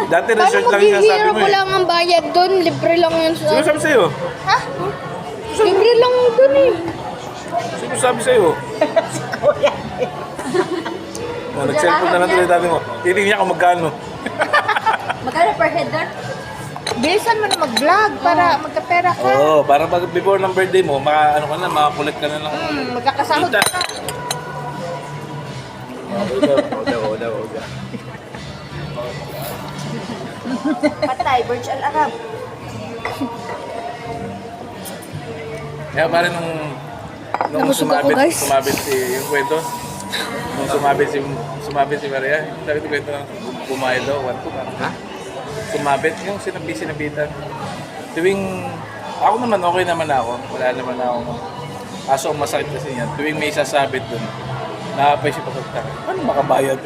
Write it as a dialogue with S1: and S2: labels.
S1: Dati
S2: Paano
S1: resort lang yung sinasabi
S2: maghihirap
S1: mo
S2: ko
S1: eh.
S2: lang ang bayad doon? Libre lang yun sa...
S1: Sino sabi sa'yo?
S2: Ha? Libre lang doon eh.
S1: Sino sabi sa'yo? Nag-cellphone na lang tuloy dati mo. Titingin niya kung magkano.
S3: Magkano per head doon?
S2: Bilisan mo na mag-vlog para magkapera ka.
S1: Oo, para pag before ng birthday mo, ano ka na, makakulit ka na ng
S2: Magkakasahod
S1: kita.
S2: ka.
S1: Oda.
S3: Patay, Burj Al Arab.
S1: Kaya parang nung
S2: Nabusog ako, guys.
S1: sumabit si, yung kwento, nung sumabit si Maria, sabi ko kwento ng bumayad daw, 1-2 ha? Sumabit, yung sinabitan. Tuwing, ako naman, okay naman ako, wala naman ako. Kaso ang masakit kasi niyan, tuwing may sasabit dun, nakapay si Pagkakta, paano makabayad?